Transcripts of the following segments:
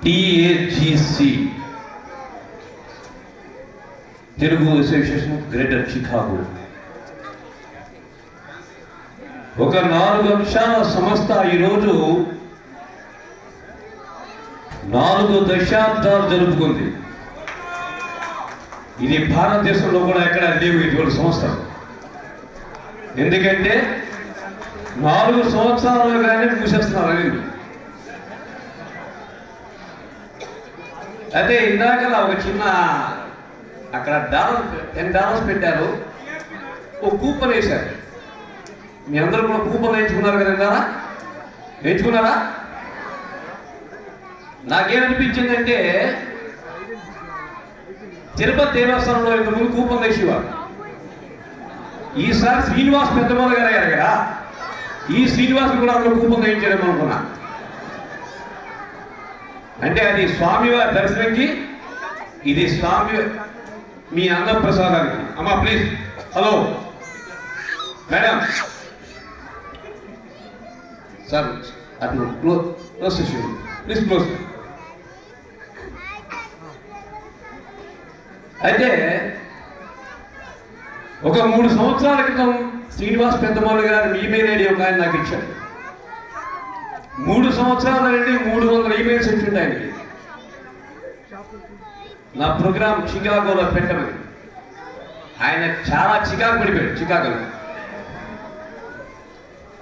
టిఏజిసి Telugu association greater Chicago ఒక 4 అంశాల సంస్థ ఈరోజు 4 దశాబ్దాలు జరుపుకుంది. ఇది భారతదేశంలో కూడా ఎక్కడ లేవు ఇటువంటి సంస్థలు. ఎందుకంటే 4 సంవత్సరాలుగానే మూసేస్తున్నారు అనేది. అయితే ఇందాక ఒక చిన్న అక్కడ $10 పెట్టారు, ఒక కూపన్ వేశారు. మీ అందరూ కూడా కూపన్ వేయించుకున్నారు కదా, వేయించుకున్నారా? నాకేమనిపించిందంటే తిరుపతి దేవస్థానంలో ఇంతకుముందు కూపన్ వేసేవారు. ఈసారి శ్రీనివాస్ పెద్దమూల గారు అయ్యారు కదా, ఈ శ్రీనివాస్ కూడా అందులో కూపన్ వేయించడం అనుకున్నా. అంటే అది స్వామివారి దర్శనంకి, ఇది స్వామి మీ అన్నప్రసాదానికి. అమ్మా ప్లీజ్, హలో మేడం సార్, అటు క్లోజ్ చేసేయండి ప్లీజ్, క్లోజ్. అయితే ఒక 3 సంవత్సరాల క్రితం శ్రీనివాస్ పెద్దమూల గారు ఈమెయిల్ ఐడి ఒక ఆయన నాకు ఇచ్చాడు. 3 సంవత్సరాల నుండి 300 ఈమెయిల్స్ వచ్చింటాయి నా ప్రోగ్రాం చికాగోలో పెట్టమని. ఆయన చాలా చికాకు పడిపోయాడు చికాగోలో.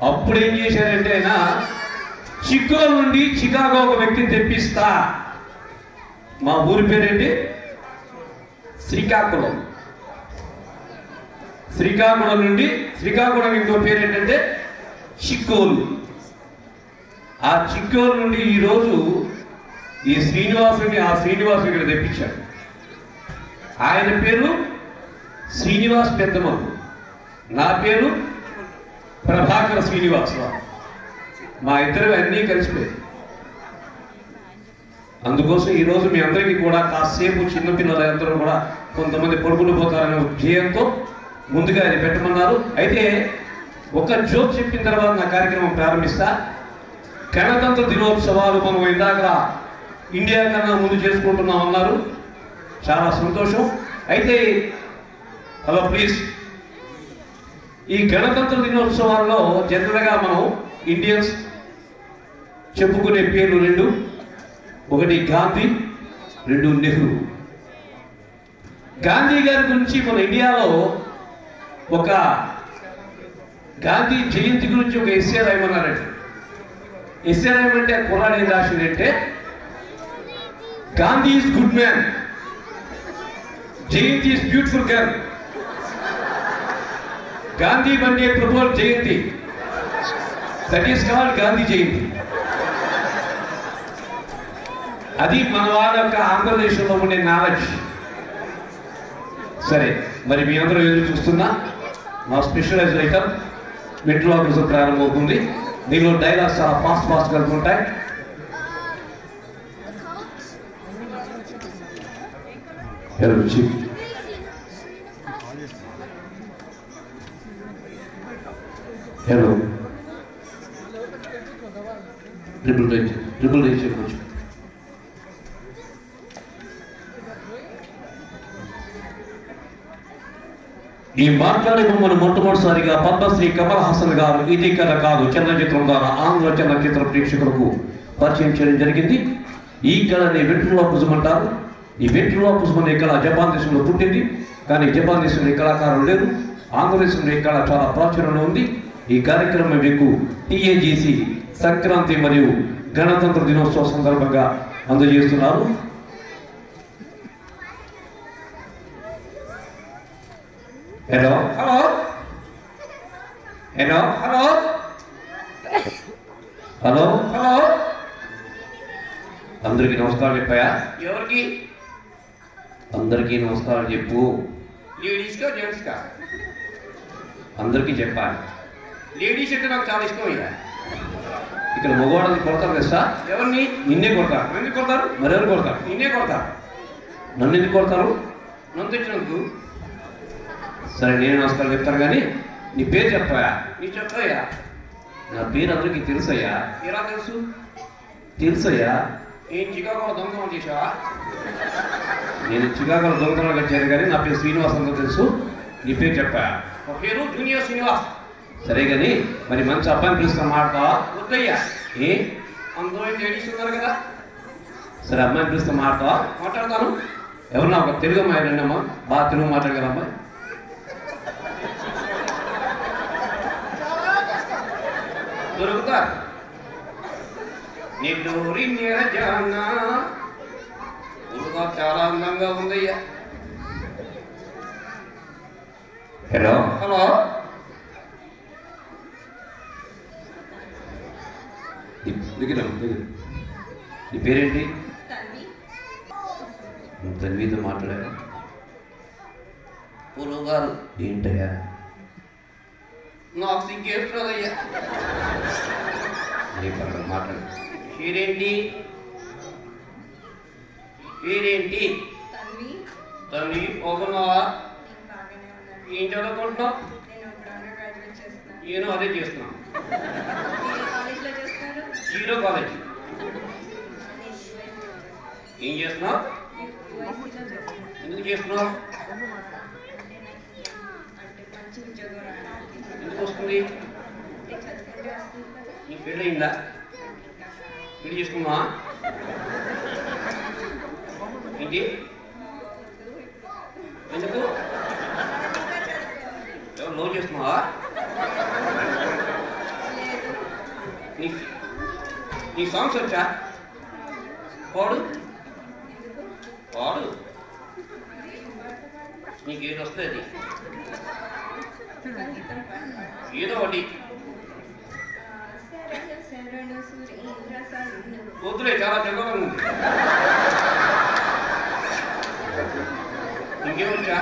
అప్పుడు ఏం చేశారంటే ఆయన చికాగో నుండి చికాగో ఒక వ్యక్తిని తెప్పిస్తా. మా ఊరి పేరేంటి? శ్రీకాకుళం. శ్రీకాకుళం నుండి శ్రీకాకుళం ఇంకో పేరు ఏంటంటే చిక్కోలు. ఆ చిక్కోలు నుండి ఈరోజు ఈ శ్రీనివాసుని ఆ శ్రీనివాసు ఇక్కడ తెప్పించాడు. ఆయన పేరు శ్రీనివాస్ పెద్దమల్లు, నా పేరు ప్రభాకర శ్రీనివాసరావు. మా ఇద్దరు అన్నీ కలిసిపోయాయి. అందుకోసం ఈరోజు మీ అందరికీ కూడా కాసేపు చిన్నపిల్లలందరూ కూడా కొంతమంది పడుకుని పోతారనే ధ్యేయంతో ముందుగా అది పెట్టమన్నారు. అయితే ఒక జోక్ చెప్పిన తర్వాత నా కార్యక్రమం ప్రారంభిస్తా. గణతంత్ర దినోత్సవాలు మనం ఇందాక ఇండియా కన్నా ముందు చేసుకుంటున్నాం అన్నారు, చాలా సంతోషం. అయితే హలో ప్లీజ్, ఈ గణతంత్ర దినోత్సవాల్లో జనరల్గా మనం ఇండియన్స్ చెప్పుకునే పేర్లు 2, ఒకటి గాంధీ, 2 నెహ్రూ. గాంధీ గారి గురించి మన ఇండియాలో ఒక గాంధీ జయంతి గురించి ఒక ఎస్ఏ రాయమన్నారండి. ఎస్ఏ రాయమంటే కుర్రాడు ఏం రాసిందంటే, Gandhi is good man, Jayanti is beautiful girl. Gandhi బండి propose Jayanti, that is called Gandhi Jayanti. అది మన వాళ్ళ యొక్క ఆంధ్రదేశంలో ఉండే నాలెడ్జ్. సరే, మరి మీ అందరూ ఎదురు చూస్తున్నా మా స్పెషలైజ్ ఐటమ్ మెట్రో ఆఫీసు ప్రారంభమవుతుంది. దీనిలో డైలాగ్స్ చాలా ఫాస్ట్ కలుగుతుంటాయి. Hello chief, hello triple right చెప్పొచ్చు. ఈ మాట్లాడే బొమ్మను మొట్టమొదటిసారిగా పద్మశ్రీ కమల్ హాసన్ గారు ఇది కథ కాదు చలనచిత్రం ద్వారా ఆంగ్ల చలనచిత్ర ప్రేక్షకులకు పరిచయం చేయడం జరిగింది. ఈ కళని వెంట్రులోకిజం అంటారు. ఈ వెంట్రులోకిజం అనే కళ జపాన్ దేశంలో పుట్టింది. కానీ జపాన్ దేశంలో ఈ కళాకారులు లేరు. ఆంధ్రదేశంలో ఈ కళ చాలా ప్రాచుర్యంలో ఉంది. ఈ కార్యక్రమం మీకు టిఏజిసి సంక్రాంతి మరియు గణతంత్ర దినోత్సవం సందర్భంగా అందజేస్తున్నారు. Hello hello hello hello hello hello అందరికీ నమస్కారం చెప్పాయా? ఎవరికి? అందరికీ నమస్కారం చెప్పు. లేడీస్కా జెంట్స్కా? అందరికీ చెప్పాలి. లేడీస్ అంటే నాకు చాలా ఇష్టం. అయ్యా ఇక్కడ మగవాళ్ళని కొడతారు కదా సార్. ఎవరిని? నిన్నే కొడతారు. ఎందుకు కొడతారు? మరెవరు కొడతారు? నిన్నే కొడతారు. నన్ను ఎందుకు కొడతారు? నన్ను తెచ్చినందుకు. సరే, నేను నమస్కారం చెప్తాను, కానీ నీ పేరు చెప్పాయా? నీ చెప్పాయా? నా పేరు అందరికీ తెలుసయ్యా. ఎలా తెలుసు? తెలుసయ్యా, ఏం చికాగోలో దొంగతనం చేసావా? నేను చికాగోలో దొంగతనం వచ్చాను కానీ నా పేరు శ్రీనివాస్ అంతా తెలుసు. నీ పేరు చెప్పా. ఒక పేరు జూనియర్ శ్రీనివాస్. సరే కానీ మరి మంచి అబ్బాయిని పిలుస్తా మాడతావా? వద్దయ్యా, ఏ అందరూ లేడీస్ ఉన్నారు కదా. సరే అమ్మాయిని పిలుస్తా మాడతావా? మాట్లాడతాను. ఎవరన్నా ఒక తెలుగు అమ్మాయి రండి అమ్మా, బాగా తెలుగు మాట్లాడగల అమ్మాయి. దొరుకుతారు. నెల్లూరి నీరజాన ఊరుగా చాలా అందంగా ఉందయ్యా. హలో హలో, దగ్గర నీ పేరేంటి? తన్వితో మాట్లాడారా? గురువు గారు ఏంటయ్యా? నాకు సిగ్గేస్తుందయ్యా. మాట్లాడు. పేరేంటి? పేరేంటి? తల్లి పోతున్నావా? ఏం చదువుకుంటున్నావు? నేను అదే చేస్తున్నాను. Zero college. ఏం చేస్తున్నావు? ఎందుకు చేస్తున్నావు? ఎందుకు వస్తుంది? నీకు పెళ్ళి అయిందా? పెళ్లి చేసుకున్నావా? ఏంటి? ఎందుకు? ఎవరు లవ్ చేస్తున్నావా? నీ సాంగ్స్ వచ్చా? పాడు పాడు. నీకేది వస్తుంది? ఏదో ఒకటి. వద్దులే, చాలా చక్కగా ఉంది. ఇంకేమొచ్చా?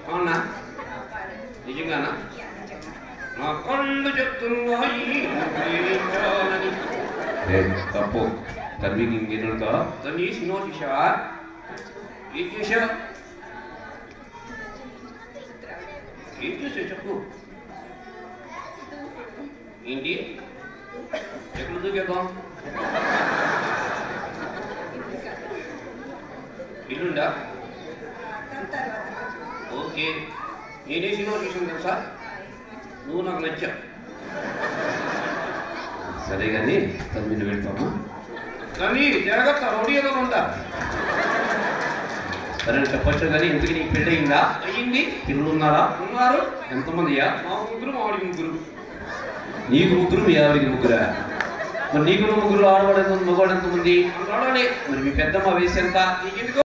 అవునా? నిజంగానా? నా కళ్ళు చెప్తున్నాయి తప్పు. తల్లికి ఇంకేనుంటా? తల్లి సినిమా చూసావా? ఏం చూసావా? ఏం చూసావు చెప్పు. ఏంటి? ఎక్కడ దూకేద్దాం? ఇల్లుండా? ఓకే. నేనే సినిమా చూసాను తెలుసా? నువ్వు నాకు నచ్చావు. సరే కానీ తల్లిని వెళ్తామా? కానీ జరగత్తా రౌడీ ఏదో ఉందా? సరే చెప్పొచ్చు కానీ ఇంతకీ నీకు పెళ్ళి అయిందా? అయ్యింది. పిల్లలు ఉన్నారా? ఉన్నారు. ఎంతమందియా? మా ముగ్గురు, మా వాడికి ముగ్గురు. నీకు ముగ్గురు, మీ ఆవిడికి ముగ్గురా? మరి నీకు ముగ్గురు, ఆడవాడు ఎంత, మగవాడు ఎంతమంది? రావడాలి. మరి మీ పెద్దమ్మ వయసు ఎంత? నీకెందుకు?